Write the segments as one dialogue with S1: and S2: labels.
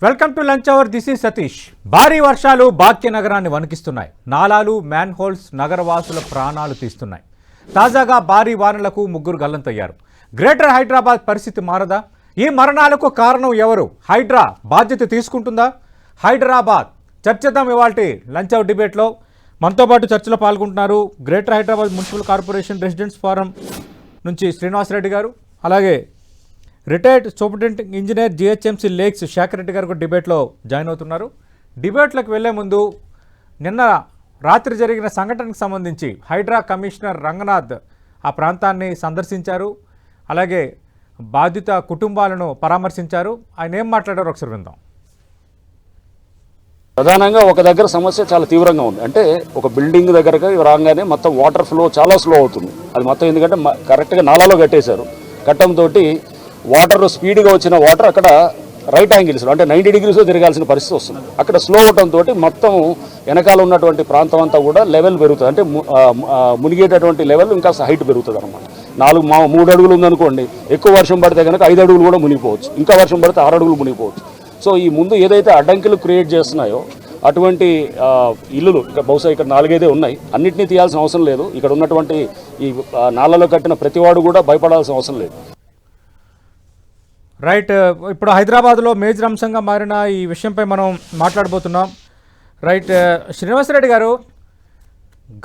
S1: Welcome to lunch hour. This is Satish. భారీ వర్షాలు భాగ్యనగరాన్ని వణికిస్తున్నాయి. నాలాలు, man holes నగరవాసుల ప్రాణాలు తీస్తున్నాయి. తాజాగా భారీ వానలకు ముగ్గురు గల్లంతయ్యారు. గ్రేటర్ హైదరాబాద్ పరిస్థితి మారదా? ఈ మరణాలకు కారణం ఎవరు? హైడ్రా బాధ్యత తీసుకుంటుందా? హైదరాబాద్ చర్చిద్దాం ఇవాల్టి లంచ్ అవర్ డిబేట్లో. మనతో పాటు చర్చలో పాల్గొంటున్నారు Greater Hyderabad Municipal Corporation Residents Forum నుంచి శ్రీనివాసరెడ్డి గారు, అలాగే retired superintendent engineer GHMC lakes Shekar Reddy గారు డిబేట్లో జాయిన్ అవుతున్నారు. డిబేట్లకు వెళ్లే ముందు నిన్న రాత్రి జరిగిన సంఘటనకు సంబంధించి హైడ్రా కమిషనర్ రంగనాథ్ ఆ ప్రాంతాన్ని సందర్శించారు. అలాగే బాధిత కుటుంబాలను పరామర్శించారు. ఆయన ఏం మాట్లాడారో ఒకసారి విందాం.
S2: ప్రధానంగా ఒక దగ్గర సమస్య చాలా తీవ్రంగా ఉంది. అంటే ఒక బిల్డింగ్ దగ్గరగా రాగానే మొత్తం వాటర్ ఫ్లో చాలా స్లో అవుతుంది. అది మొత్తం ఎందుకంటే కరెక్ట్గా నాలాలో కట్టేశారు. కట్టంతో వాటర్ స్పీడ్గా వచ్చిన వాటర్ అక్కడ రైట్ యాంగిల్స్లో అంటే 90 degreesలో తిరగాల్సిన పరిస్థితి వస్తుంది. అక్కడ స్లో అవడంతో మొత్తం వెనకాల ఉన్నటువంటి ప్రాంతం అంతా కూడా లెవెల్ పెరుగుతుంది. అంటే మునిగేటటువంటి లెవెల్ ఇంకా హైట్ పెరుగుతుంది అనమాట. 3 అడుగులు ఉందనుకోండి, ఎక్కువ వర్షం పడితే కనుక 5 అడుగులు కూడా మునిగిపోవచ్చు, ఇంకా వర్షం పడితే 6 అడుగులు మునిగిపోవచ్చు. సో ఈ ముందు ఏదైతే అడ్డంకులు క్రియేట్ చేస్తున్నాయో అటువంటి ఇల్లులు బహుశా ఇక్కడ 4-5 ఉన్నాయి. అన్నింటినీ తీయాల్సిన అవసరం లేదు. ఇక్కడ ఉన్నటువంటి ఈ నాలలో కట్టిన ప్రతివాడు కూడా భయపడాల్సిన అవసరం లేదు.
S1: రైట్. ఇప్పుడు హైదరాబాద్లో మేజర్ అంశంగా మారిన ఈ విషయంపై మనం మాట్లాడబోతున్నాం. రైట్. శ్రీనివాసరెడ్డి గారు,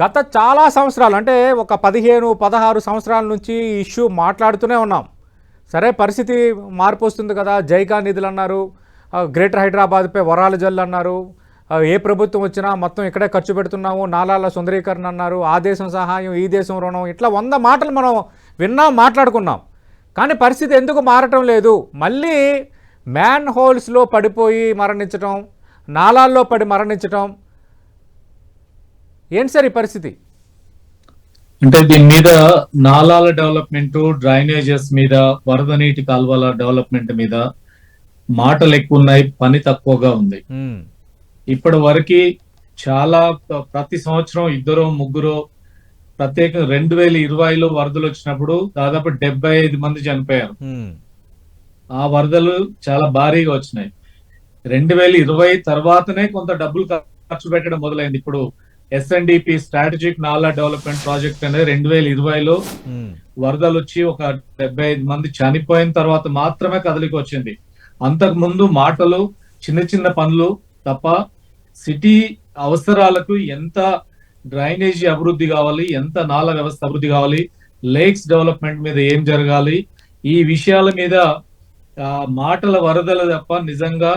S1: గత చాలా సంవత్సరాలు అంటే ఒక 15-16 సంవత్సరాల నుంచి ఈ ఇష్యూ మాట్లాడుతూనే ఉన్నాం. సరే, పరిస్థితి మార్పు వస్తుంది కదా, జైకా నిధులు అన్నారు, గ్రేటర్ హైదరాబాద్పై వరాల జల్లు అన్నారు, ఏ ప్రభుత్వం వచ్చినా మొత్తం ఇక్కడే ఖర్చు పెడుతున్నాము, నాలాల సుందరీకరణ అన్నారు, ఆ దేశం సహాయం, ఈ దేశం రుణం, ఇట్లా 100 మాటలు మనం విన్నాం, మాట్లాడుకున్నాం. కానీ పరిస్థితి ఎందుకు మారటం లేదు? మళ్ళీ మ్యాన్ హోల్స్లో పడిపోయి మరణించటం, నాలాల్లో పడి మరణించటం, ఏంటి సార్ ఈ పరిస్థితి?
S3: అంటే దీని మీద నాలాల డెవలప్మెంట్, డ్రైనేజెస్ మీద, వరద నీటి కాలువల డెవలప్మెంట్ మీద మాటలు ఎక్కువ ఉన్నాయి, పని తక్కువగా ఉంది. ఇప్పటి వరకు చాలా ప్రతి సంవత్సరం 2-3 ప్రత్యేక 2020లో వరదలు వచ్చినప్పుడు దాదాపు 75 మంది చనిపోయారు. ఆ వరదలు చాలా భారీగా వచ్చినాయి. 2020 తర్వాతనే కొంత డబ్బులు ఖర్చు పెట్టడం మొదలైంది. ఇప్పుడు SNDP స్ట్రాటజిక్ నాలా డెవలప్మెంట్ ప్రాజెక్ట్ అనేది 2020లో వరదలు వచ్చి ఒక 75 మంది చనిపోయిన తర్వాత మాత్రమే కదలికి వచ్చింది. అంతకు ముందు మాటలు, చిన్న చిన్న పనులు తప్ప సిటీ అవసరాలకు ఎంత డ్రైనేజీ అభివృద్ధి కావాలి, ఎంత నాలా వ్యవస్థ అభివృద్ధి కావాలి, లేక్స్ డెవలప్మెంట్ మీద ఏం జరగాలి, ఈ విషయాల మీద మాటల వరదలు తప్ప నిజంగా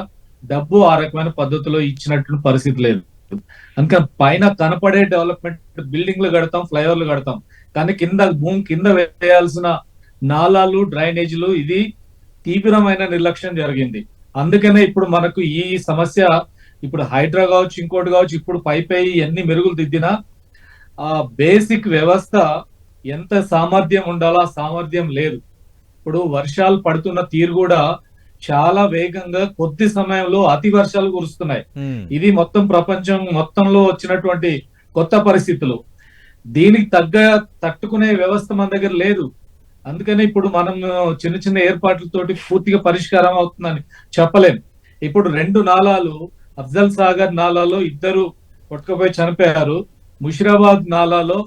S3: డబ్బు ఆ రకమైన పద్ధతిలో ఇచ్చినట్టు పరిస్థితి లేదు. అందుకని పైన కనపడే డెవలప్మెంట్ బిల్డింగ్లు కడతాం, ఫ్లైఓవర్లు కడతాం, కానీ భూమి కింద వేయాల్సిన నాలాలు, డ్రైనేజీలు ఇది తీవ్రమైన నిర్లక్ష్యం జరిగింది. అందుకనే ఇప్పుడు మనకు ఈ సమస్య, ఇప్పుడు హైడ్రా కావచ్చు, ఇంకోటి కావచ్చు, ఇప్పుడు పై ఎన్ని మెరుగులు దిద్దినా ఆ బేసిక్ వ్యవస్థ ఎంత సామర్థ్యం ఉండాలో ఆ సామర్థ్యం లేదు. ఇప్పుడు వర్షాలు పడుతున్న తీరు కూడా చాలా వేగంగా కొద్ది సమయంలో అతి వర్షాలు కురుస్తున్నాయి. ఇది మొత్తం ప్రపంచం మొత్తంలో వచ్చినటువంటి కొత్త పరిస్థితులు. దీనికి తట్టుకునే వ్యవస్థ మన దగ్గర లేదు. అందుకని ఇప్పుడు మనం చిన్న చిన్న ఏర్పాట్లతోటి పూర్తిగా పరిష్కారం అవుతుందని చెప్పలేం. ఇప్పుడు 2 నాలాలు, అఫ్జల్ సాగర్ నాలాలో 2 కొట్టుకుపోయి చనిపోయారు, ముషిరాబాద్ నాలాలో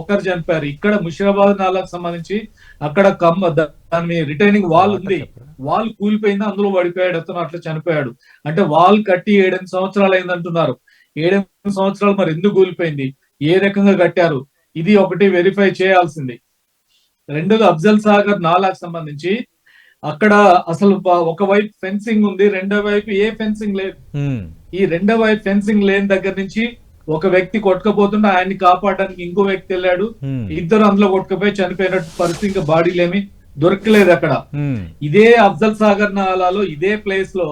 S3: 1 చనిపోయారు. ఇక్కడ ముషిరాబాద్ నాలాకు సంబంధించి అక్కడ దాని రిటైనింగ్ వాల్ ఉంది, వాల్ కూలిపోయింది, అందులో పడిపోయాడు అతను, అట్లా చనిపోయాడు. అంటే వాల్ కట్టి 7-8 సంవత్సరాలు అయిందంటున్నారు. 7-8 సంవత్సరాలు మరి ఎందుకు కూలిపోయింది, ఏ రకంగా కట్టారు, ఇది ఒకటి వెరిఫై చేయాల్సింది. రెండోది అఫ్జల్ సాగర్ నాలాకు సంబంధించి అక్కడ అసలు ఒకవైపు ఫెన్సింగ్ ఉంది, రెండో వైపు ఏ ఫెన్సింగ్ లేదు. ఈ రెండో వైపు ఫెన్సింగ్ లేని దగ్గర నుంచి ఒక వ్యక్తి కొట్టుకపోతుంటే ఆయన్ని కాపాడడానికి ఇంకో వ్యక్తి వెళ్ళాడు, 2 అందులో కొట్టుకుపోయి చనిపోయినట్టు పరిస్థితి. ఇంకా బాడీలేమి దొరకలేదు అక్కడ. ఇదే అఫ్జల్ సాగర్ నాలాలో ఇదే ప్లేస్ లో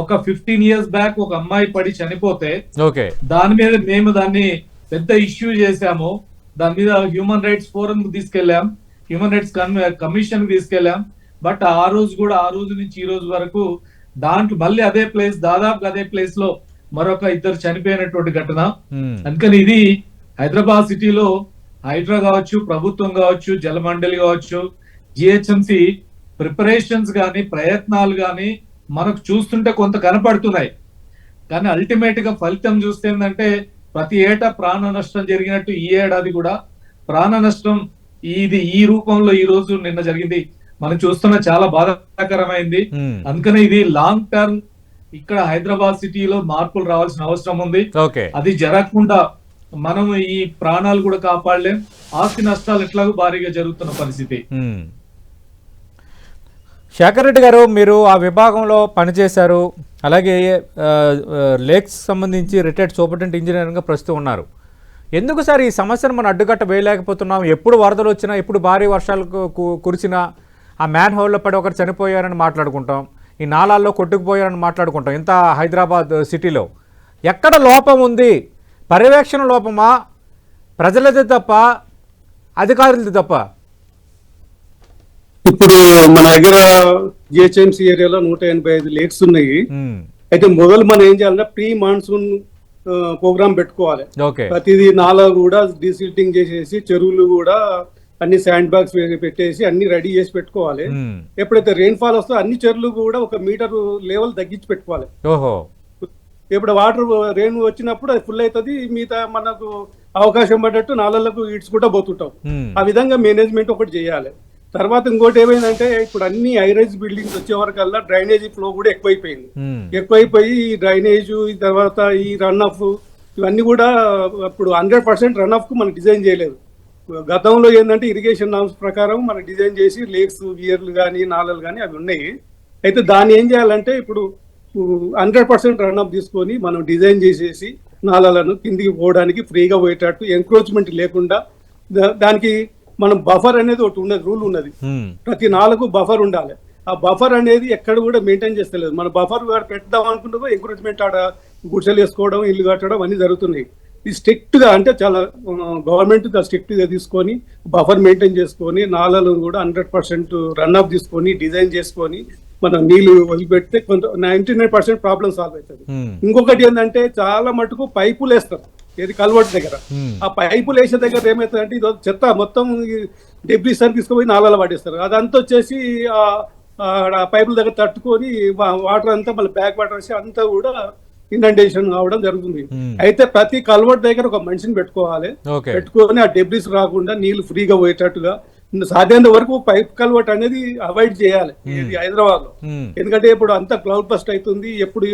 S3: ఒక 15 years బ్యాక్ ఒక అమ్మాయి పడి చనిపోతే దాని మీద మేము దాన్ని పెద్ద ఇష్యూ చేశాము. దాని మీద హ్యూమన్ రైట్స్ ఫోరం తీసుకెళ్లాం, హ్యూమన్ రైట్స్ కమిషన్ తీసుకెళ్లాం. బట్ ఆ రోజు నుంచి ఈ రోజు వరకు దాంట్లో మళ్ళీ అదే ప్లేస్, దాదాపు అదే ప్లేస్ లో మరొక 2 చనిపోయినటువంటి ఘటన. అందుకని ఇది హైదరాబాద్ సిటీలో హైడ్రా కావచ్చు, ప్రభుత్వం కావచ్చు, జలమండలి కావచ్చు, GHMC ప్రిపరేషన్స్ గాని, ప్రయత్నాలు గాని మనకు చూస్తుంటే కొంత కనపడుతున్నాయి, కానీ అల్టిమేట్ గా ఫలితం చూస్తే ఏంటంటే ప్రతి ఏటా ప్రాణ నష్టం జరిగినట్టు ఈ ఏడాది కూడా ప్రాణ నష్టం ఈ రూపంలో ఈ రోజు నిన్న జరిగింది మనం చూస్తున్న చాలా బాధాకరమైంది. అందుకనే ఇది లాంగ్ టర్మ్ ఇక్కడ హైదరాబాద్ సిటీలో మార్పులు రావాల్సిన అవసరం ఉంది. అది జరగకుండా మనం ఈ ప్రాణాలు కూడా కాపాడలేం, ఆస్తి నష్టాలు ఎట్లాగో భారీగా జరుగుతున్న పరిస్థితి.
S1: శేఖర్ రెడ్డి గారు, మీరు ఆ విభాగంలో పనిచేశారు, అలాగే లేక్స్ సంబంధించి రిటైర్డ్ సూపరింటెండెంట్ ఇంజనీరింగ్గా ప్రస్తుతం ఉన్నారు. ఎందుకు సార్ ఈ సమస్యను మనం అడ్డుకట్ట వేయలేకపోతున్నాం? ఎప్పుడు వరదలు వచ్చినా, ఎప్పుడు భారీ వర్షాలు కురిసినా ఆ మ్యాన్ హోల్లో పడి ఒకరు చనిపోయారని మాట్లాడుకుంటాం, ఈ నాలాల్లో కొట్టుకుపోయారని మాట్లాడుకుంటాం. ఇంత హైదరాబాద్ సిటీలో ఎక్కడ లోపం ఉంది? పర్యవేక్షణ లోపమా, ప్రజలది తప్ప, అధికారులది తప్ప?
S4: ఇప్పుడు మన దగ్గర జిహెచ్ఎంసీ ఏరియాలో 185 లేక్స్ ఉన్నాయి. అయితే మొదలు మనం ఏం చేయాలంటే ప్రీ మాన్సూన్ ప్రోగ్రామ్ పెట్టుకోవాలి. ప్రతిదీ నాలా కూడా డీసిల్టింగ్ చేసేసి, చెరువులు కూడా అన్ని శాండ్ బ్యాగ్స్ పెట్టేసి అన్ని రెడీ చేసి పెట్టుకోవాలి. ఎప్పుడైతే రెయిన్ ఫాల్ వస్తుందో అన్ని చెరువులు కూడా 1 మీటర్ లెవెల్ తగ్గించి పెట్టుకోవాలి. ఇప్పుడు వాటర్ రెయిన్ వచ్చినప్పుడు అది ఫుల్ అవుతుంది, మిగతా మనకు అవకాశం పడ్డట్టు నాలలకు ఈడ్చుకుంటా పోతుంటాం. ఆ విధంగా మేనేజ్మెంట్ ఒకటి చేయాలి. తర్వాత ఇంకోటి ఏమైందంటే ఇప్పుడు అన్ని హైరైజ్ బిల్డింగ్స్ వచ్చే వరకల్లా డ్రైనేజీ ఫ్లో కూడా ఎక్కువైపోయింది. ఎక్కువైపోయి ఈ డ్రైనేజ్ తర్వాత ఈ రన్ ఆఫ్ ఇవన్నీ కూడా ఇప్పుడు 100% రన్ ఆఫ్ కు మనం డిజైన్ చేయలేదు. గతంలో ఏంటంటే ఇరిగేషన్ నామ్స్ ప్రకారం మనం డిజైన్ చేసి లేక్స్ వియర్లు కానీ నాలలు కానీ అవి ఉన్నాయి. అయితే దాన్ని ఏం చేయాలంటే ఇప్పుడు 100% రన్ ఆఫ్ తీసుకొని మనం డిజైన్ చేసేసి నాలాలను కిందికి పోవడానికి ఫ్రీగా పోయేటట్టు ఎంక్రోచ్మెంట్ లేకుండా దానికి మనం బఫర్ అనేది ఒకటి ఉన్నది, రూల్ ఉన్నది. ప్రతి నాలుగు బఫర్ ఉండాలి. ఆ బఫర్ అనేది ఎక్కడ కూడా మెయింటైన్ చేస్తలేదు. మన బఫర్ పెడదాం అనుకుంటే ఎంకరేజ్మెంట్ ఆడ గుడిసెలు వేసుకోవడం, ఇల్లు కట్టడం అన్ని జరుగుతున్నాయి. ఇది స్ట్రిక్ట్ గా అంటే చాలా గవర్నమెంట్ స్ట్రిక్ట్ గా తీసుకొని బఫర్ మెయింటైన్ చేసుకొని నాలను కూడా 100% రన్ ఆఫ్ తీసుకొని డిజైన్ చేసుకొని మనం నీళ్లు వదిలిపెడితే కొంత 99% ప్రాబ్లం సాల్వ్ అవుతుంది. ఇంకొకటి ఏంటంటే చాలా మటుకు పైపులు వేస్తారు ఏది కల్వర్ట్ దగ్గర. ఆ పైపులు వేసే దగ్గర ఏమవుతుందంటే ఇది చెత్త మొత్తం డెబ్రీస్ అని తీసుకుపోయి నాలలో పడేస్తారు. అదంతా వచ్చేసి ఆ పైపుల దగ్గర తట్టుకొని వాటర్ అంతా మళ్ళీ బ్యాక్ వాటర్ వేసి అంతా కూడా ఇనండేషన్ అవడం జరుగుతుంది. అయితే ప్రతి కల్వర్ట్ దగ్గర ఒక మనిషిని పెట్టుకోవాలి. పెట్టుకొని ఆ డెబ్రీస్ రాకుండా నీళ్లు ఫ్రీగా పోయేటట్టుగా సాధ్యమైనంత వరకు పైప్ కల్వర్ట్ అనేది అవాయిడ్ చేయాలి ఇది హైదరాబాద్ లో. ఎందుకంటే ఇప్పుడు అంతా క్లౌడ్ బస్ట్ అవుతుంది, ఎప్పుడు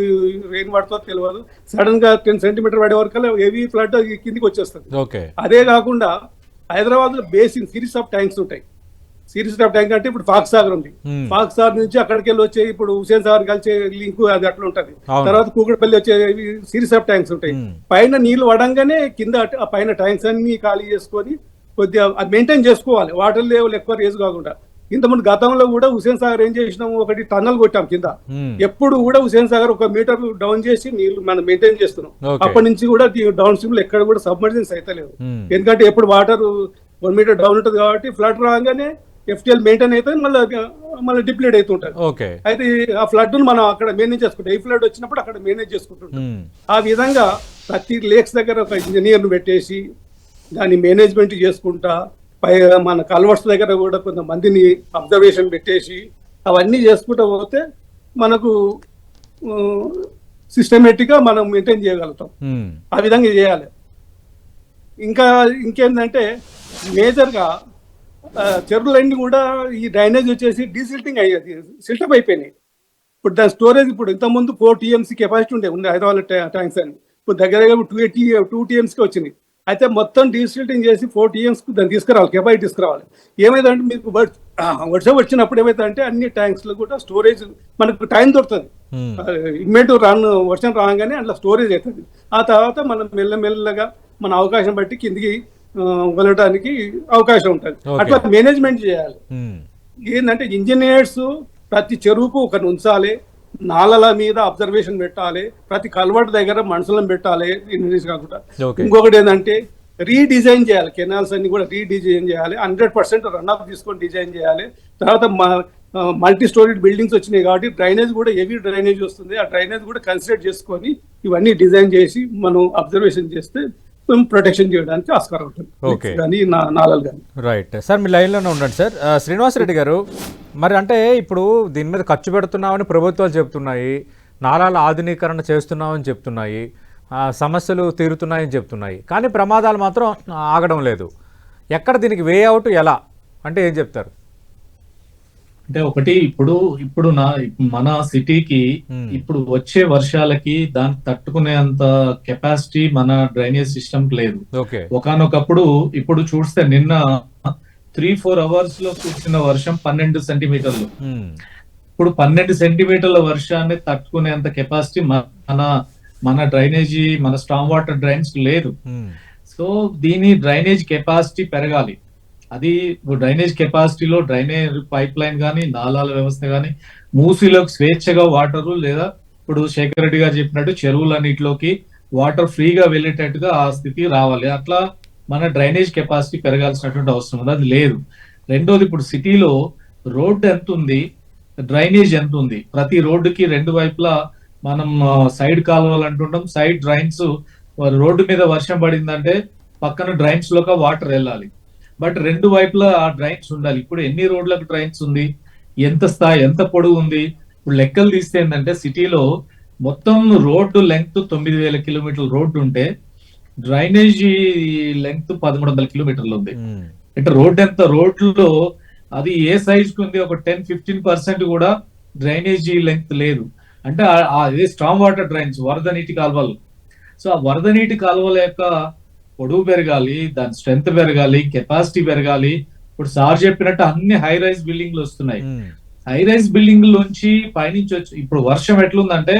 S4: రెయిన్ పడుతుందో తెలియదు. సడన్ గా 10 సెంటీమీటర్ పడే వరకు హెవీ ఫ్లడ్ కిందికి వచ్చేస్తుంది. అదే కాకుండా హైదరాబాద్ లో బేసిన్ సిరీస్ ఆఫ్ ట్యాంక్స్ ఉంటాయి. సిరీస్ ఆఫ్ ట్యాంక్ అంటే ఇప్పుడు ఫాక్స్ సాగర్ ఉంది, ఫాక్స్ సాగర్ నుంచి అక్కడికి వెళ్ళి వచ్చే ఇప్పుడు హుసేన్ సాగర్ కలిసే లింక్ అది అట్లా ఉంటది. తర్వాత కూకట్పల్లి వచ్చే సిరీస్ ఆఫ్ ట్యాంక్స్ ఉంటాయి. పైన నీళ్లు పడంగానే కింద ఆ పైన ట్యాంక్స్ అన్ని ఖాళీ చేసుకొని కొద్దిగా అది మెయింటైన్ చేసుకోవాలి, వాటర్ లెవెల్ ఎక్కువ రేజ్ కాకుండా. ఇంతకుముందు గతంలో కూడా హుసేన్ సాగర్ ఏం చేసినాము, ఒకటి టన్నల్ కొట్టాం కింద. ఎప్పుడు కూడా హుసేన్ సాగర్ 1 మీటర్ డౌన్ చేసి నీళ్లు మనం మెయింటైన్ చేస్తున్నాం. అప్పటి నుంచి కూడా డౌన్ స్ట్రీమ్ లో ఎక్కడ కూడా సబ్మర్జెన్స్ అయితే లేదు. ఎందుకంటే ఎప్పుడు వాటర్ 1 మీటర్ డౌన్ ఉంటుంది కాబట్టి ఫ్లడ్ రాగానే FTL మెయింటైన్ అయితే మళ్ళీ డిప్లీట్ అవుతుంటది. అయితే ఆ ఫ్లడ్ ను మనం అక్కడ మేనేజ్ చేసుకుంటాం. ఈ ఫ్లడ్ వచ్చినప్పుడు అక్కడ మేనేజ్ చేసుకుంటుంటాం. ఆ విధంగా ప్రతి లేక్స్ దగ్గర ఒక ఇంజనీర్ ను పెట్టేసి దాన్ని మేనేజ్మెంట్ చేసుకుంటా, మన కల్వర్ట్స్ దగ్గర కూడా కొంతమందిని అబ్జర్వేషన్ పెట్టేసి అవన్నీ చేసుకుంటూ పోతే మనకు సిస్టమేటిక్ గా మనం మెయింటైన్ చేయగలుగుతాం. ఆ విధంగా చేయాలి. ఇంకేంటంటే మేజర్ గా చెరువులన్నీ కూడా ఈ డ్రైనేజ్ వచ్చేసి డీసిల్టింగ్ అయ్యేది, సిల్టప్ అయిపోయినాయి. ఇప్పుడు దాని స్టోరేజ్ ఇప్పుడు ఇంతకుముందు 4 TMC కెపాసిటీ ఉండే హైదరాబాద్ ట్యాంక్స్ అని, ఇప్పుడు దగ్గర 2 TMCకి వచ్చినాయి. అయితే మొత్తం డీసిల్టింగ్ చేసి 4 TMC దాన్ని తీసుకురావాలి, కెపాసిటీ తీసుకురావాలి. ఏమైందంటే మీకు వర్షం వచ్చినప్పుడు ఏమైందంటే అన్ని ట్యాంక్స్ లో కూడా స్టోరేజ్ మనకు టైం దొరుకుతుంది. ఇమ్మీడియట్ వర్షం రాగానే అట్లా స్టోరేజ్ అవుతుంది. ఆ తర్వాత మనం మెల్లమెల్లగా మన అవకాశం బట్టి కిందికి వెళ్ళడానికి అవకాశం ఉంటుంది. అట్లా మేనేజ్మెంట్ చేయాలి. ఏంటంటే ఇంజనీర్స్ ప్రతి చెరువుకు ఒకరిని ఉంచాలి, నాలల మీద అబ్జర్వేషన్ పెట్టాలి, ప్రతి కల్వర్ట్ దగ్గర మనుషులను పెట్టాలి. ఇంజనీర్స్ కాకుండా ఇంకొకటి ఏంటంటే రీడిజైన్ చేయాలి. కెనాల్స్ అన్ని కూడా రీడిజైన్ చేయాలి. 100% రన్ ఆఫ్ తీసుకొని డిజైన్ చేయాలి. తర్వాత మల్టీ స్టోరీడ్ బిల్డింగ్స్ వచ్చినాయి కాబట్టి డ్రైనేజ్ కూడా హెవీ డ్రైనేజ్ వస్తుంది. ఆ డ్రైనేజ్ కూడా కన్సిడర్ చేసుకొని ఇవన్నీ డిజైన్ చేసి మనం అబ్జర్వేషన్ చేస్తే ప్రొటెక్షన్ చేయడానికి ఆస్కారం ఉంటుంది.
S1: ఓకే.
S4: కానీ నాలాలు కానీ.
S1: రైట్ సార్, మీ లైన్లోనే ఉండండి సార్. శ్రీనివాసరెడ్డి గారు, మరి అంటే ఇప్పుడు దీని మీద ఖర్చు పెడుతున్నామని ప్రభుత్వాలు చెప్తున్నాయి, నాలాల ఆధునీకరణ చేస్తున్నామని చెప్తున్నాయి, సమస్యలు తీరుతున్నాయని చెప్తున్నాయి, కానీ ప్రమాదాలు మాత్రం ఆగడం లేదు. ఎక్కడ దీనికి వే అవుట్ ఎలా అంటే ఏం చెప్తారు?
S3: అంటే ఒకటి ఇప్పుడు మన సిటీకి ఇప్పుడు వచ్చే వర్షాలకి దాన్ని తట్టుకునేంత కెపాసిటీ మన డ్రైనేజ్ సిస్టమ్ లేదు. ఒకానొకప్పుడు ఇప్పుడు చూస్తే నిన్న 3-4 అవర్స్ లో కురిసిన వర్షం 12 సెంటీమీటర్లు. ఇప్పుడు 12 సెంటీమీటర్ల వర్షాన్ని తట్టుకునేంత కెపాసిటీ మన డ్రైనేజీ, మన స్టామ్ వాటర్ డ్రైన్స్ లేదు. సో దీని డ్రైనేజ్ కెపాసిటీ పెరగాలి. అది డ్రైనేజ్ కెపాసిటీలో డ్రైనేజ్ పైప్ లైన్ కానీ, నాలాల వ్యవస్థ కానీ, మూసీలోకి స్వేచ్ఛగా వాటరు, లేదా ఇప్పుడు శేఖర్ రెడ్డి గారు చెప్పినట్టు చెరువులన్నిటిలోకి వాటర్ ఫ్రీగా వెళ్ళేటట్టుగా ఆ స్థితి రావాలి. అట్లా మన డ్రైనేజ్ కెపాసిటీ పెరగాల్సినటువంటి అవసరం ఉంది, అది లేదు. రెండోది, ఇప్పుడు సిటీలో రోడ్డు ఎంత ఉంది, డ్రైనేజ్ ఎంత ఉంది? ప్రతి రోడ్డుకి 2 వైపులా మనం సైడ్ కాలువలు అంటుంటాం, సైడ్ డ్రైన్స్. రోడ్డు మీద వర్షం పడిందంటే పక్కన డ్రైన్స్ లోకి వాటర్ వెళ్ళాలి, బట్ 2 వైపులా ఆ డ్రైన్స్ ఉండాలి. ఇప్పుడు ఎన్ని రోడ్లకు డ్రైన్స్ ఉంది, ఎంత స్థాయి, ఎంత పొడవు ఉంది? ఇప్పుడు లెక్కలు తీస్తే ఏంటంటే సిటీలో మొత్తం రోడ్డు లెంగ్త్ 9000 కిలోమీటర్ల రోడ్డు ఉంటే డ్రైనేజీ లెంగ్త్ 1300 కిలోమీటర్లు ఉంది. అంటే రోడ్డు ఎంత, రోడ్లో అది ఏ సైజ్ కు ఉంది, ఒక 10-15% కూడా డ్రైనేజీ లెంగ్త్ లేదు. అంటే అదే స్టామ్ వాటర్ డ్రైన్స్, వరద నీటి కాలువలు. సో ఆ వరద నీటి కాలువల యొక్క పొడవు పెరగాలి, దాని స్ట్రెంత్ పెరగాలి, కెపాసిటీ పెరగాలి. ఇప్పుడు సార్ చెప్పినట్టు అన్ని హై రైజ్ బిల్డింగ్లు వస్తున్నాయి. హై రైజ్ బిల్డింగ్ నుంచి పైనుంచి వచ్చి ఇప్పుడు వర్షం ఎట్లుందంటే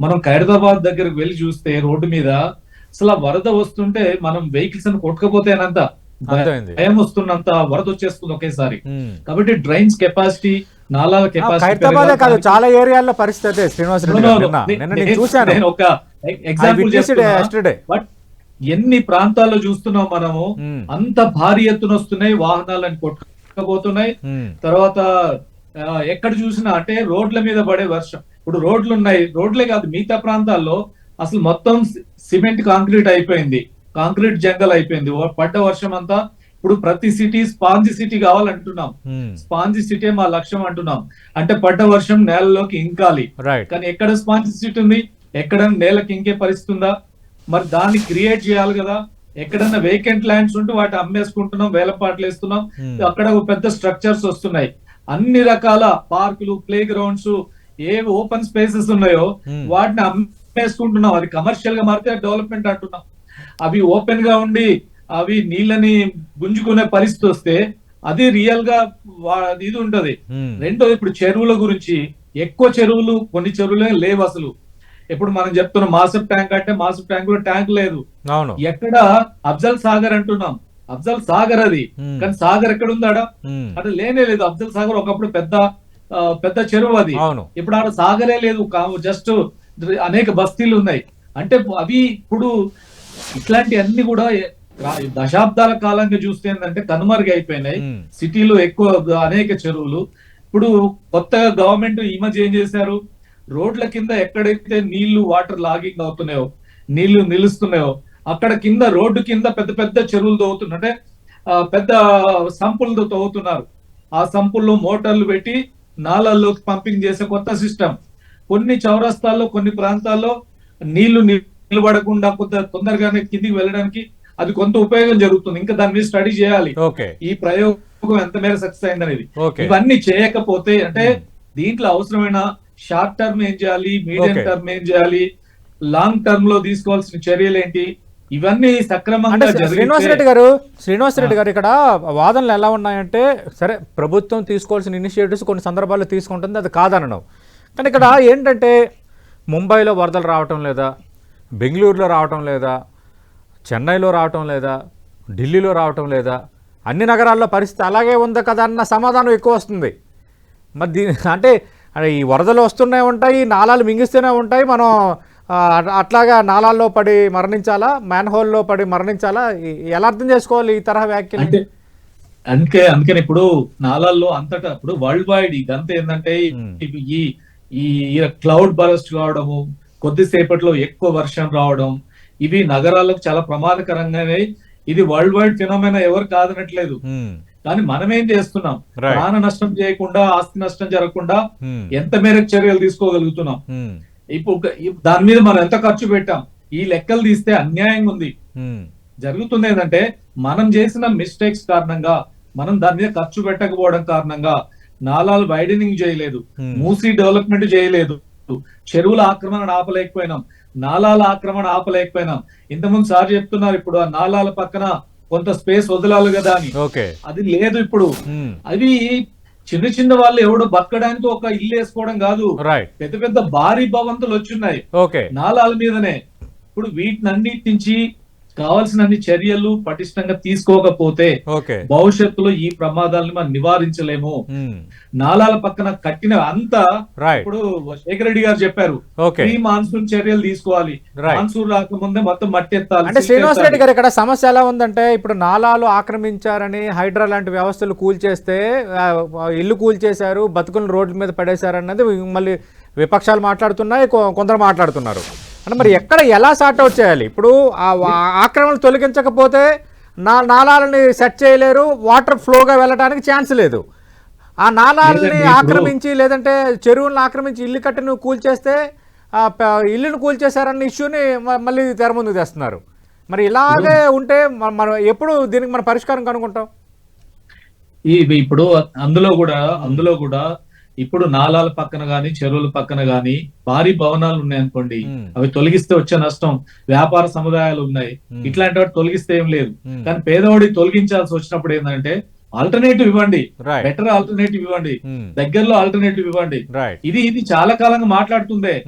S3: మనం ఖైరతాబాద్ దగ్గరకు వెళ్ళి చూస్తే రోడ్డు మీద అసలు వరద వస్తుంటే మనం వెహికల్స్ అని కొట్టుకపోతేనంత భయం వస్తున్నంత వరద వచ్చేస్తుంది ఒకేసారి. కాబట్టి డ్రైన్స్ కెపాసిటీ, నాలాల కెపాసిటీ
S1: కాదు, చాలా ఏరియాల్లో పరిస్థితి
S3: ఒక ఎగ్జాంపుల్. బట్ ఎన్ని ప్రాంతాల్లో చూస్తున్నాం మనము, అంత భారీ ఎత్తున వస్తున్నాయి, వాహనాలను కొట్టుకపోతున్నాయి. తర్వాత ఎక్కడ చూసినా అంటే రోడ్ల మీద పడే వర్షం. ఇప్పుడు రోడ్లు ఉన్నాయి, రోడ్లే కాదు మిగతా ప్రాంతాల్లో అసలు మొత్తం సిమెంట్ కాంక్రీట్ అయిపోయింది, కాంక్రీట్ జంగల్ అయిపోయింది పడ్డ వర్షం అంతా. ఇప్పుడు ప్రతి సిటీ స్పాంజీ సిటీ కావాలంటున్నాం, స్పాంజీ సిటీ మా లక్ష్యం అంటున్నాం. అంటే పడ్డ వర్షం నేలలోకి ఇంకాలి, కానీ ఎక్కడ స్పాంజీ సిటీ ఉంది, ఎక్కడ నేలకి ఇంకే పరిస్థితి ఉందా? మరి దాన్ని క్రియేట్ చేయాలి కదా. ఎక్కడన్నా వేకెంట్ ల్యాండ్స్ ఉంటే వాటి అమ్మేసుకుంటున్నాం, వేలపాట్లు వేస్తున్నాం, అక్కడ పెద్ద స్ట్రక్చర్స్ వస్తున్నాయి. అన్ని రకాల పార్కులు, ప్లే గ్రౌండ్స్, ఏ ఓపెన్ స్పేసెస్ ఉన్నాయో వాటిని అమ్మేసుకుంటున్నాం. అది కమర్షియల్ గా మారితే డెవలప్మెంట్ అంటున్నాం. అవి ఓపెన్ గా ఉండి అవి నీళ్ళని గుంజుకునే పరిస్థితి వస్తే అది రియల్ గా ఇది ఉంటది. రెండోది, ఇప్పుడు చెరువుల గురించి, ఎక్కువ చెరువులు, కొన్ని చెరువులే లేవు అసలు. ఇప్పుడు మనం చెప్తున్నాం మాసప్ ట్యాంక్ అంటే మాసప్ ట్యాంక్ లో ట్యాంక్ లేదు. ఎక్కడ అఫ్జల్ సాగర్ అంటున్నాం, అఫ్జల్ సాగర్ అది, కానీ సాగర్ ఎక్కడ ఉందాడా? అంటే లేనే లేదు. అఫ్జల్ సాగర్ ఒకప్పుడు పెద్ద చెరువు అది, ఇప్పుడు ఆడ సాగరే లేదు, జస్ట్ అనేక బస్తీలు ఉన్నాయి. అంటే అవి ఇప్పుడు ఇట్లాంటి అన్ని కూడా దశాబ్దాల కాలంగా చూస్తే ఏంటంటే కనుమరుగు అయిపోయినాయి. సిటీలో ఎక్కువ అనేక చెరువులు. ఇప్పుడు కొత్తగా గవర్నమెంట్ ఈ మధ్య ఏం చేశారు, రోడ్ల కింద ఎక్కడైతే నీళ్లు వాటర్ లాగింగ్ అవుతున్నాయో, నీళ్లు నిలుస్తున్నాయో, అక్కడ కింద రోడ్డు కింద పెద్ద పెద్ద చెరువులు తవ్వుతున్నారు, అంటే పెద్ద సంపులతో తవ్వుతున్నారు. ఆ సంపుల్లో మోటార్లు పెట్టి నాలల్లోకి పంపింగ్ చేసే కొత్త సిస్టమ్. కొన్ని చౌరస్తాల్లో, కొన్ని ప్రాంతాల్లో నీళ్లు నిలబడకుండా కొంత తొందరగానే కిందికి వెళ్ళడానికి అది కొంత ఉపయోగం జరుగుతుంది. ఇంకా దాని మీద స్టడీ చేయాలి, ఈ ప్రయోగం ఎంత మేర సక్సెస్ అయిందనేది. ఇవన్నీ చేయకపోతే అంటే దీంట్లో అవసరమైన షార్ట్ టర్మ్ ఏం చేయాలి, మీడియం టర్మ్ ఏం చేయాలి, లాంగ్ టర్మ్ లో తీసుకోవాల్సిన చర్యలు ఏంటి, ఇవన్నీ సక్రమంగా.
S1: శ్రీనివాసరెడ్డి గారు, ఇక్కడ వాదనలు ఎలా ఉన్నాయంటే, సరే ప్రభుత్వం తీసుకోవాల్సిన ఇనిషియేటివ్స్ కొన్ని సందర్భాల్లో తీసుకుంటుంది, అది కాదనడం. కానీ ఇక్కడ ఏంటంటే ముంబైలో వరదలు రావటం లేదా, బెంగళూరులో రావటం లేదా, చెన్నైలో రావటం లేదా, ఢిల్లీలో రావటం లేదా, అన్ని నగరాల్లో పరిస్థితి అలాగే ఉంది కదా అన్న సమాధానం ఎక్కువ వస్తుంది. మరి దీని అంటే ఈ వరదలు వస్తూనే ఉంటాయి, నాలాలు మింగిస్తూనే ఉంటాయి, మనం అట్లాగా నాలాల్లో పడి మరణించాలా, మ్యాన్ హోల్లో పడి మరణించాలా? ఎలా అర్థం చేసుకోవాలి ఈ తరహా వ్యాఖ్యలు?
S3: అందుకని ఇప్పుడు నాలాల్లో అంతటా ఇప్పుడు వరల్డ్ వైడ్ ఇదంతా ఏంటంటే ఈ క్లౌడ్ బరస్ట్ కావడము, కొద్దిసేపట్లో ఎక్కువ వర్షం రావడం, ఇవి నగరాలకు చాలా ప్రమాదకరంగానే, ఇది వరల్డ్ వైడ్ ఫినామినా, ఎవరు కాదనట్లేదు. కానీ మనం ఏం చేస్తున్నాం, ప్రాణ నష్టం చేయకుండా, ఆస్తి నష్టం జరగకుండా ఎంత మేరకు చర్యలు తీసుకోగలుగుతున్నాం. ఇప్పుడు దాని మీద మనం ఎంత ఖర్చు పెట్టాం, ఈ లెక్కలు తీస్తే అన్యాయంగా ఉంది. జరుగుతుంది ఏంటంటే, మనం చేసిన మిస్టేక్స్ కారణంగా, మనం దాని మీద ఖర్చు పెట్టకపోవడం కారణంగా నాలాలు వైడనింగ్ చేయలేదు, మూసీ డెవలప్మెంట్ చేయలేదు, చెరువుల ఆక్రమణ ఆపలేకపోయినాం, నాలాల ఆక్రమణ ఆపలేకపోయినాం. ఇంతకుముందు సార్ చెప్తున్నారు, ఇప్పుడు ఆ నాలాల పక్కన కొంత స్పేస్ వదలాలి కదా అని, అది లేదు ఇప్పుడు. అది చిన్న చిన్న వాళ్ళు ఎవడు బతకడానికి ఒక ఇల్లు వేసుకోవడం కాదు, పెద్ద పెద్ద భారీ భవంతులు వచ్చున్నాయి నాలాల మీదనే. ఇప్పుడు వీటినన్నిటి నుంచి కావాల్సిన చర్యలు పటిష్టంగా తీసుకోకపోతే భవిష్యత్తులో ఈ ప్రమాదాలను మనం నివారించలేము. నాలాల పక్కన కట్టిన అంతా, ఇప్పుడు శేఖర్ రెడ్డి గారు చెప్పారు, ప్రీ మాన్సూన్ చర్యలు తీసుకోవాలి, మాన్సూన్ రాకముందే మొత్తం మట్టి ఎత్తాలి.
S1: అంటే శ్రీనివాస్ రెడ్డి గారు, ఇక్కడ సమస్య ఎలా ఉందంటే, ఇప్పుడు నాలాలు ఆక్రమించారని హైడ్రా లాంటి వ్యవస్థలు కూల్చేస్తే, ఇల్లు కూల్చేశారు, బతుకులను రోడ్ల మీద పడేశారు అన్నది మళ్ళీ విపక్షాలు మాట్లాడుతున్నాయి, కొందరు మాట్లాడుతున్నారు. అంటే మరి ఎక్కడ ఎలా సార్ట్ అవుట్ చేయాలి? ఇప్పుడు ఆ ఆక్రమణలు తొలగించకపోతే నాలాలని సెట్ చేయలేరు, వాటర్ ఫ్లోగా వెళ్ళడానికి ఛాన్స్ లేదు. ఆ నాలాలని ఆక్రమించి, లేదంటే చెరువులను ఆక్రమించి ఇల్లు కట్టి నువ్వు కూల్చేస్తే, ఇల్లును కూల్చేశారన్న ఇష్యూని మళ్ళీ తెర ముందుకు తెస్తున్నారు. మరి ఇలాగే ఉంటే మనం ఎప్పుడు దీనికి మన పరిష్కారం కనుక్కుంటాం?
S3: ఇప్పుడు అందులో కూడా ఇప్పుడు నాలాల పక్కన గాని, చెరువుల పక్కన గాని భారీ భవనాలు ఉన్నాయనుకోండి, అవి తొలగిస్తే వచ్చే నష్టం, వ్యాపార సముదాయాలు ఉన్నాయి, ఇట్లాంటి వాటి తొలగిస్తే ఏం లేదు. కానీ పేదవాడి తొలగించాల్సి వచ్చినప్పుడు ఏంటంటే, ఆల్టర్నేటివ్ ఇవ్వండి, బెటర్ ఆల్టర్నేటివ్ ఇవ్వండి, దగ్గరలో ఆల్టర్నేటివ్ ఇవ్వండి. ఇది చాలా కాలంగా మాట్లాడుతుందే.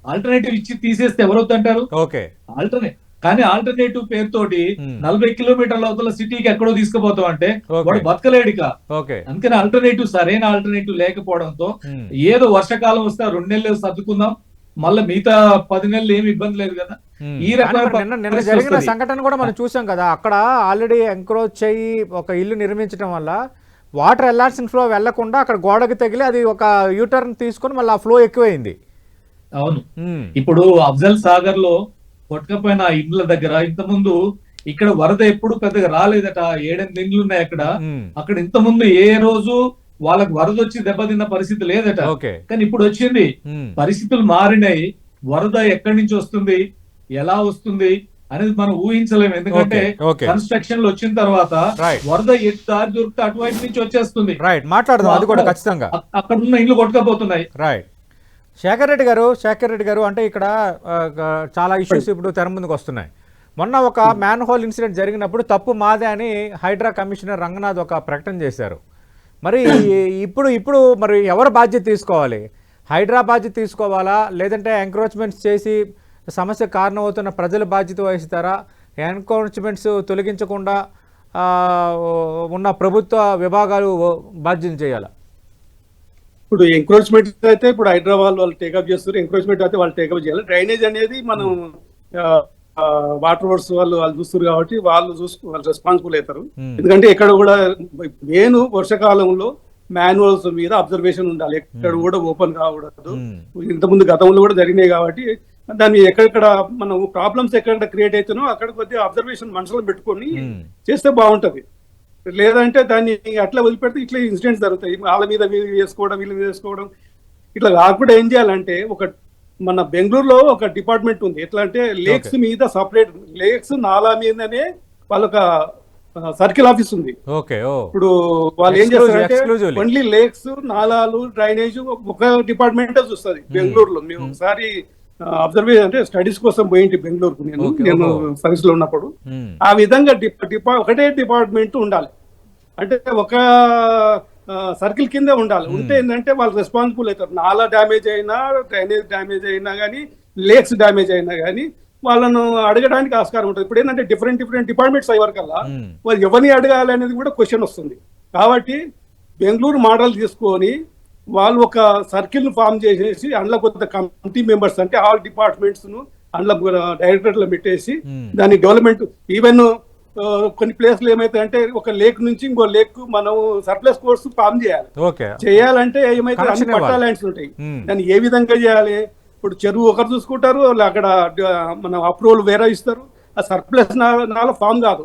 S3: ఆల్టర్నేటివ్ ఇచ్చి తీసేస్తే ఎవరొద్దంటారు? కానీ ఆల్టర్నేటివ్ పేరుతోటి 40 కిలోమీటర్ల అవతల సిటీకి ఎక్కడో తీసుకుపోతాం అంటే వాడు బతకలేడిక. అందుకని ఆల్టర్నేటివ్, సరైన ఆల్టర్నేటివ్ లేకపోవడంతో ఏదో వర్షాకాలం వస్తే 2 నెలలు సర్దుకుందాం, మళ్ళీ మిగతా 10 నెలలు ఏమి ఇబ్బంది లేదు కదా. ఈ
S1: రకమైన జరిగిన సంఘటన కూడా మనం చూసాం కదా, అక్కడ ఆల్రెడీ ఎంక్రోచ్ అయ్యి ఒక ఇల్లు నిర్మించడం వల్ల వాటర్ వెళ్లాల్సిన ఫ్లో వెళ్లకుండా అక్కడ గోడకి తగిలి అది ఒక యూటర్న్ తీసుకొని మళ్ళీ ఆ ఫ్లో ఎక్కువైంది.
S3: అవును, ఇప్పుడు అఫ్జల్ సాగర్ లో కొట్టుకపోయిన ఇండ్ల దగ్గర ఇంతకుముందు ఇక్కడ వరద ఎప్పుడు పెద్దగా రాలేదట, 7-8 ఇండ్లు ఉన్నాయి అక్కడ ఇంతకుముందు ఏ రోజు వాళ్ళకి వరద వచ్చి దెబ్బతిన్న పరిస్థితి లేదట. కానీ ఇప్పుడు వచ్చింది, పరిస్థితులు మారినాయి, వరద ఎక్కడి నుంచి వస్తుంది, ఎలా వస్తుంది అనేది మనం ఊహించలేము. ఎందుకంటే కన్స్ట్రక్షన్ వచ్చిన తర్వాత వరద దారి దొరికితే అటువైపు నుంచి వచ్చేస్తుంది, అక్కడ ఉన్న ఇండ్లు కొట్టుకపోతున్నాయి.
S1: శేఖర్ రెడ్డి గారు, అంటే ఇక్కడ చాలా ఇష్యూస్ ఇప్పుడు తెర ముందుకు వస్తున్నాయి. మొన్న ఒక మ్యాన్ హోల్ ఇన్సిడెంట్ జరిగినప్పుడు తప్పు మాదే అని హైడ్రా కమిషనర్ రంగనాథ్ ఒక ప్రకటన చేశారు. మరి ఇప్పుడు మరి ఎవరు బాధ్యత తీసుకోవాలి? హైడ్రా బాధ్యత తీసుకోవాలా, లేదంటే ఎంక్రోచ్మెంట్స్ చేసి సమస్య కారణమవుతున్న ప్రజల బాధ్యత వహిస్తారా? ఎంక్రోచ్మెంట్స్ తొలగించకుండా ఉన్న ప్రభుత్వ విభాగాలు బాధ్యత చేయాలా?
S4: ఇప్పుడు ఎంక్రోచ్మెంట్ అయితే ఇప్పుడు హైదరాబాద్ వాళ్ళు టేకప్ చేస్తారు, ఎంక్రోచ్మెంట్ అయితే వాళ్ళు టేకప్ చేయాలి. డ్రైనేజ్ అనేది మనం వాటర్ వర్క్స్ వాళ్ళు చూస్తారు కాబట్టి వాళ్ళు రెస్పాన్సిబుల్ అవుతారు. ఎందుకంటే ఎక్కడ కూడా మెయిన్ వర్షాకాలంలో మాన్యువల్స్ మీద అబ్జర్వేషన్ ఉండాలి, ఎక్కడ కూడా ఓపెన్ కాకూడదు. ఇంతకుముందు గతంలో కూడా జరిగినాయి కాబట్టి దాన్ని ఎక్కడెక్కడ మనం ప్రాబ్లమ్స్ ఎక్కడ క్రియేట్ అవుతున్నాయో అక్కడ కొద్దిగా అబ్జర్వేషన్ మనసులో పెట్టుకొని చేస్తే బాగుంటది. లేదంటే దాన్ని అట్లా వదిలిపెడితే ఇట్లా ఇన్సిడెంట్స్ జరుగుతాయి, వాళ్ళ మీద వేసుకోవడం, వీళ్ళ మీద వేసుకోవడం. ఇట్లా కాకుండా ఏం చేయాలంటే, మన బెంగళూరులో ఒక డిపార్ట్మెంట్ ఉంది. ఎట్లా అంటే లేక్స్ మీద సపరేట్, లేక్స్ నాలా మీదనే వాళ్ళొక సర్కిల్ ఆఫీస్ ఉంది. ఇప్పుడు వాళ్ళు ఏం చేస్తారంటే ఓన్లీ లేక్స్, నాలాలు, డ్రైనేజ్ ఒక డిపార్ట్మెంట్ చూస్తుంది బెంగళూరులో. మేము ఒకసారి అబ్జర్వేషన్ అంటే స్టడీస్ కోసం పోయింటి బెంగళూరుకు నేను సర్వీస్ లో ఉన్నప్పుడు. ఆ విధంగా ఒకటే డిపార్ట్మెంట్ ఉండాలి, అంటే ఒక సర్కిల్ కిందే ఉండాలి. ఉంటే ఏంటంటే వాళ్ళు రెస్పాన్సిబుల్ అవుతారు. నాలా డ్యామేజ్ అయినా, డ్రైనేజ్ డ్యామేజ్ అయినా కానీ, లేక్స్ డ్యామేజ్ అయినా కానీ వాళ్ళను అడగడానికి ఆస్కారం ఉంటుంది. ఇప్పుడు ఏంటంటే డిఫరెంట్ డిపార్ట్మెంట్స్ అయ్యే వరకల్లా వాళ్ళు ఎవరిని అడగాలి అనేది కూడా క్వశ్చన్ వస్తుంది. కాబట్టి బెంగళూరు మోడల్ తీసుకొని వాళ్ళు ఒక సర్కిల్ ను ఫామ్ చేసేసి అందులో కొంత కమిటీ మెంబర్స్, అంటే ఆల్ డిపార్ట్మెంట్స్ ను అందులో డైరెక్టర్లు పెట్టేసి దాని డెవలప్మెంట్, ఈవెన్ కొన్ని ప్లేస్లు ఏమైతే అంటే ఒక లేక్ నుంచి ఇంకో లేక్ మనం సర్ప్లస్ కోర్స్ ఫామ్ చేయాలి. చేయాలంటే ఏమైతే అన్ని పట్టా ల్యాండ్స్ ఉంటాయి, దాన్ని ఏ విధంగా చేయాలి, ఇప్పుడు చెరువు ఒకరు చూసుకుంటారు, అక్కడ మన అప్రూవల్ వేరే ఇస్తారు. ఆ సర్ప్లస్ నాల ఫామ్ కాదు,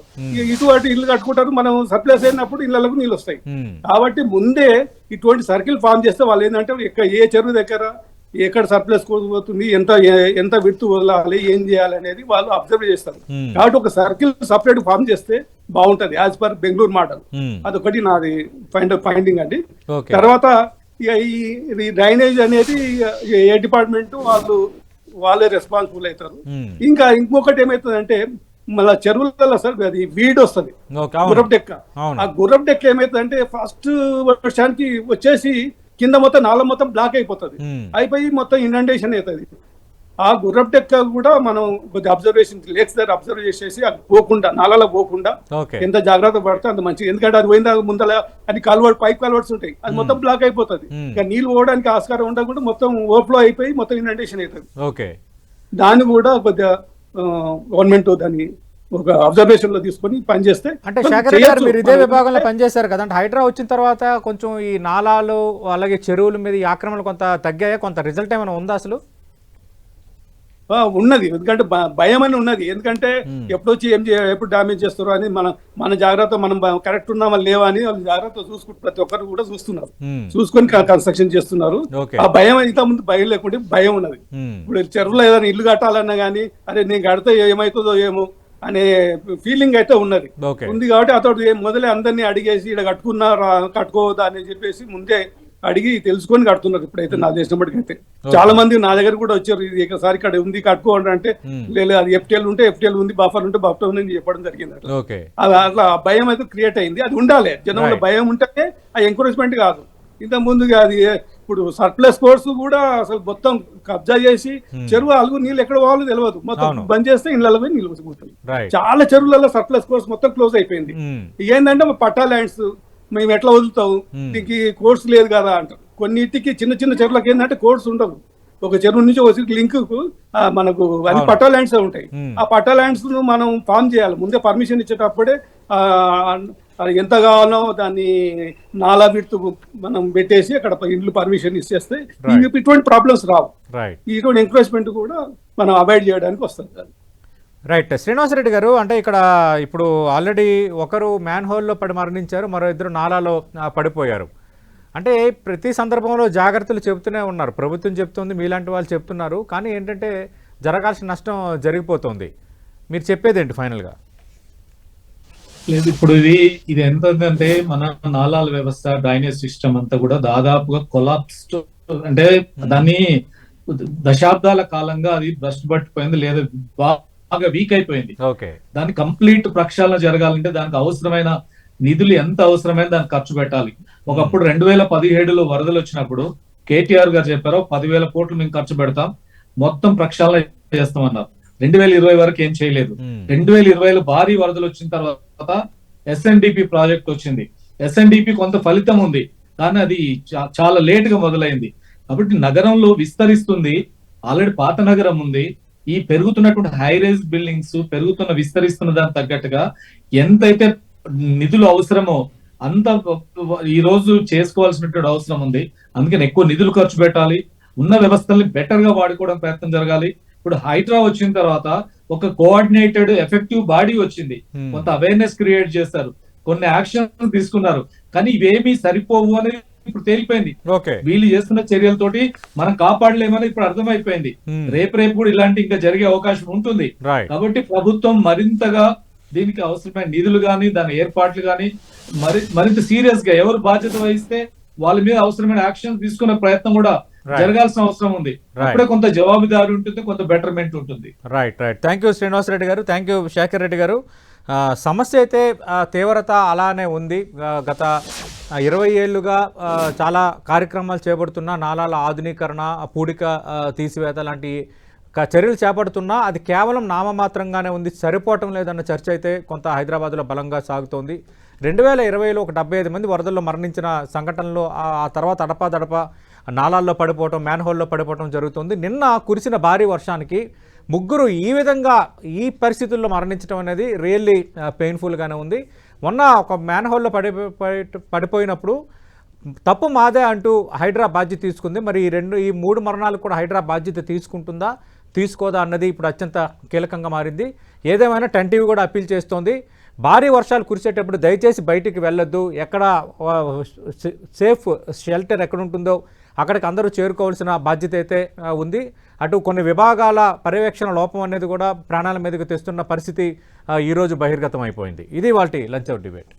S4: ఇటువంటి ఇల్లు కట్టుకుంటారు. మనం సర్ప్లస్ అయినప్పుడు ఇళ్లకు నీళ్ళు వస్తాయి. కాబట్టి ముందే ఇటువంటి సర్కిల్ ఫామ్ చేస్తే వాళ్ళు ఏంటంటే ఏ చెరువు దగ్గర ఎక్కడ సర్ప్లస్ పోతుంది, ఎంత విడుతు వదలాలి, ఏం చేయాలి అనేది వాళ్ళు అబ్జర్వ్ చేస్తారు. కాబట్టి ఒక సర్కిల్ సపరేట్ ఫామ్ చేస్తే బాగుంటది యాజ్ పర్ బెంగళూరు మోడల్. అదొకటి నాది ఫైండింగ్ అండి. తర్వాత ఈ డ్రైనేజ్ అనేది ఏ డిపార్ట్మెంట్ వాళ్ళే రెస్పాన్సిబుల్ అవుతారు. ఇంకా ఇంకొకటి ఏమైతుందంటే మళ్ళీ చెరువులలో సార్ అది వీడ్ వస్తుంది, గుర్రపు డెక్క. ఆ గుర్రపు డెక్క ఏమైతుందంటే ఫస్ట్ వర్షానికి వచ్చేసి కింద మొత్తం నాల మొత్తం బ్లాక్ అయిపోతుంది, అయిపోయి మొత్తం ఇనండేషన్ అవుతుంది. ఆ గుర్రపు డెక్క కూడా మనం కొద్దిగా అబ్జర్వేషన్ లేక్స్ దగ్గర అబ్జర్వ్ చేసేసి అది పోకుండా నాలలో పోకుండా ఎంత జాగ్రత్త పడితే అంత మంచిది. ఎందుకంటే అది పోయిన ముందర అది పైప్ కల్వర్ట్స్ ఉంటాయి, అది మొత్తం బ్లాక్ అయిపోతుంది. ఇంకా నీళ్ళు పోవడానికి ఆస్కారం ఉండకుండా మొత్తం ఓవర్ఫ్లో అయిపోయి మొత్తం ఇనండేషన్ అవుతుంది. దాన్ని కూడా కొద్దిగా గవర్నమెంట్ దాన్ని ఒక అబ్జర్వేషన్ లో తీసుకొని పనిచేస్తే.
S1: అంటే శేఖర్ గారు మీరు ఇదే విభాగంలో పనిచేశారు కదా, అంటే హైడ్రా వచ్చిన తర్వాత కొంచెం ఈ నాలాలు అలాగే చెరువుల మీద ఈ ఆక్రమణలు కొంత తగ్గాయా, కొంత రిజల్ట్ ఏమైనా ఉందా అసలు?
S4: ఉన్నది, ఎందుకంటే భయం అని ఉన్నది. ఎందుకంటే ఎప్పుడు వచ్చి ఎప్పుడు డామేజ్ చేస్తారు అని మన జాగ్రత్త, మనం కరెక్ట్ ఉన్నామా లేవా అని వాళ్ళు జాగ్రత్త చూసుకుంటారు. ప్రతి ఒక్కరు కూడా చూస్తున్నారు, చూసుకొని కన్స్ట్రక్షన్ చేస్తున్నారు. ఆ భయం ఇంత ముందు భయం లేకుంటే భయం ఉన్నది. ఇప్పుడు చెరువులో ఏదైనా ఇల్లు కట్టాలన్నా కానీ అరే నేను కడితే ఏమవుతుందో ఏమో అనే ఫీలింగ్ అయితే ఉన్నది ఉంది. కాబట్టి అతడు మొదలే అందరినీ అడిగేసి ఇక్కడ కట్టుకోవద్దా అని చెప్పేసి ముందే అడిగి తెలుసుకొని కడుతున్నారు. ఇప్పుడైతే నాకు తెలిసినప్పటికైతే చాలా మంది నా దగ్గర కూడా వచ్చారు, ఇది ఒకసారి ఇక్కడ ఉంది కట్టుకోండి అంటే, లేదు అది ఎఫ్టీఎల్ ఉంటే ఎఫ్టీఎల్ ఉంది, బఫర్ ఉంటే బఫర్ ఉంది చెప్పడం జరిగింది. అట్లా భయం అయితే క్రియేట్ అయింది. అది ఉండాలి, జనంలో భయం ఉంటే ఆ ఎంకరేజ్మెంట్ కాదు. ఇంత ముందుగా అది ఇప్పుడు సర్ప్లస్ కోర్స్ కూడా అసలు మొత్తం కబ్జా చేసి చెరువు అలుగు నీళ్ళు ఎక్కడ పోవాలో తెలియదు, మొత్తం బంద్ చేస్తే ఇళ్ళలో పోయి నీళ్ళు పోతుంది. చాలా చెరువులలో సర్ప్లస్ కోర్స్ మొత్తం క్లోజ్ అయిపోయింది. ఏంటంటే పట్టా ల్యాండ్స్ మేము ఎట్లా వదులుతావు, దీనికి కోర్స్ లేదు కదా అంటారు. కొన్నిటికి చిన్న చిన్న చెరువులకు ఏంటంటే కోర్స్ ఉండదు. ఒక చెరువు నుంచి ఒక లింక్ మనకు అన్ని పట్టా ల్యాండ్స్ ఉంటాయి. ఆ పట్టా ల్యాండ్స్ ను మనం ఫామ్ చేయాలి. ముందే పర్మిషన్ ఇచ్చేటప్పుడే ఎంత కావాలో దాన్ని నాలా విడుతు మనం పెట్టేసి అక్కడ ఇండ్లు పర్మిషన్ ఇచ్చేస్తే ఇటువంటి ప్రాబ్లమ్స్ రావు. ఇటువంటి ఎంకరేజ్మెంట్ కూడా మనం అవాయిడ్ చేయడానికి వస్తుంది.
S1: రైట్. శ్రీనివాసరెడ్డి గారు, అంటే ఇక్కడ ఇప్పుడు ఆల్రెడీ ఒకరు మ్యాన్ హోల్లో పడి మరణించారు, మరో ఇద్దరు నాలాలో పడిపోయారు. అంటే ప్రతి సందర్భంలో జాగ్రత్తలు చెబుతూనే ఉన్నారు, ప్రభుత్వం చెప్తుంది, మీలాంటి వాళ్ళు చెప్తున్నారు, కానీ ఏంటంటే జరగాల్సిన నష్టం జరిగిపోతుంది. మీరు చెప్పేది ఏంటి ఫైనల్గా?
S3: లేదు, ఇప్పుడు ఇది ఎంతంటే మన నాలాల వ్యవస్థ, డ్రైనేజ్ సిస్టమ్ అంతా కూడా దాదాపుగా కొలాప్స్డ్, అంటే దాన్ని దశాబ్దాల కాలంగా అది భ్రష్టు పట్టిపోయింది, లేదా బాగా వీక్ అయిపోయింది. దాని కంప్లీట్ ప్రక్షాళన జరగాలంటే దానికి అవసరమైన నిధులు ఎంత అవసరమైన దానికి ఖర్చు పెట్టాలి. ఒకప్పుడు 2017లో వరదలు వచ్చినప్పుడు కేటీఆర్ గారు చెప్పారు 10,000 కోట్లు మేము ఖర్చు పెడతాం, మొత్తం ప్రక్షాళన చేస్తామన్నారు. 2020 వరకు ఏం చేయలేదు. 2020లో భారీ వరదలు వచ్చిన తర్వాత SNDP ప్రాజెక్ట్ వచ్చింది. SNDP కొంత ఫలితం ఉంది, కానీ అది చాలా లేట్ గా మొదలైంది. కాబట్టి నగరంలో విస్తరిస్తుంది, ఆల్రెడీ పాత నగరం ఉంది. ఈ పెరుగుతున్నటువంటి హై రైజ్ బిల్డింగ్స్ విస్తరిస్తున్న దానికి తగ్గట్టుగా ఎంతైతే నిధులు అవసరమో అంత ఈ రోజు చేసుకోవాల్సినటువంటి అవసరం ఉంది. అందుకని ఎక్కువ నిధులు ఖర్చు పెట్టాలి, ఉన్న వ్యవస్థల్ని బెటర్ గా వాడుకోవడం ప్రయత్నం జరగాలి. ఇప్పుడు హైడ్రా వచ్చిన తర్వాత ఒక కోఆర్డినేటెడ్ ఎఫెక్టివ్ బాడీ వచ్చింది, కొంత అవేర్నెస్ క్రియేట్ చేస్తారు, కొన్ని యాక్షన్ తీసుకున్నారు, కానీ ఇవేమీ సరిపోవు అనేది ఇప్పుడు తేలిపోయింది. వీళ్ళు చేస్తున్న చర్యలతోటి మనం కాపాడలేమని ఇప్పుడు అర్థమైపోయింది. రేపు కూడా ఇలాంటి ఇంకా జరిగే అవకాశం ఉంటుంది. కాబట్టి ప్రభుత్వం మరింతగా దీనికి అవసరమైన నిధులు గాని దాని ఏర్పాట్లు గాని మరింత సీరియస్ గా ఎవరు బాధ్యత వహిస్తే వాళ్ళ మీద అవసరమైన యాక్షన్ తీసుకునే ప్రయత్నం కూడా జరగాల్సిన అవసరం ఉంది. అప్పుడే కొంత జవాబుదారీ ఉంటుంది, కొంత బెటర్మెంట్ ఉంటుంది.
S1: రైట్. థ్యాంక్ యూ శ్రీనివాసరెడ్డి గారు, థ్యాంక్ యూ శేఖర్ రెడ్డి గారు. సమస్య అయితే తీవ్రత అలానే ఉంది. గత 20 ఏళ్లుగా చాలా కార్యక్రమాలు చేపడుతున్నా, నాలాల ఆధునీకరణ, పూడిక తీసివేత లాంటి చర్యలు చేపడుతున్నా అది కేవలం నామమాత్రంగానే ఉంది, సరిపోవటం లేదన్న చర్చ అయితే కొంత హైదరాబాద్లో బలంగా సాగుతోంది. 2020లో ఒక 75 మంది వరదల్లో మరణించిన సంఘటనలో ఆ తర్వాత అడపాదడప నాలాల్లో పడిపోవటం, మ్యాన్ హోల్లో పడిపోవటం జరుగుతుంది. నిన్న కురిసిన భారీ వర్షానికి ముగ్గురు ఈ విధంగా ఈ పరిస్థితుల్లో మరణించడం అనేది రియల్లీ పెయిన్ఫుల్గానే ఉంది. మొన్న ఒక మ్యాన్ హోల్లో పడిపోయినప్పుడు తప్పు మాదే అంటూ హైడ్రా బాధ్యత తీసుకుంది. మరి ఈ 3 మరణాలకు కూడా హైడ్రా బాధ్యత తీసుకుంటుందా తీసుకోదా అన్నది ఇప్పుడు అత్యంత కీలకంగా మారింది. ఏదేమైనా 10 టీవీ కూడా అప్పీల్ చేస్తోంది, భారీ వర్షాలు కురిసేటప్పుడు దయచేసి బయటికి వెళ్ళొద్దు, ఎక్కడ సేఫ్ షెల్టర్ ఎక్కడ ఉంటుందో అక్కడికి అందరూ చేరుకోవాల్సిన బాధ్యత అయితే ఉంది. అటు కొన్ని విభాగాల పర్యవేక్షణ లోపం అనేది కూడా ప్రాణాల మీదకి తెస్తున్న పరిస్థితి ఈరోజు బహిర్గతం అయిపోయింది. ఇది వాటి లంచ్ అవుట్ డిబేట్.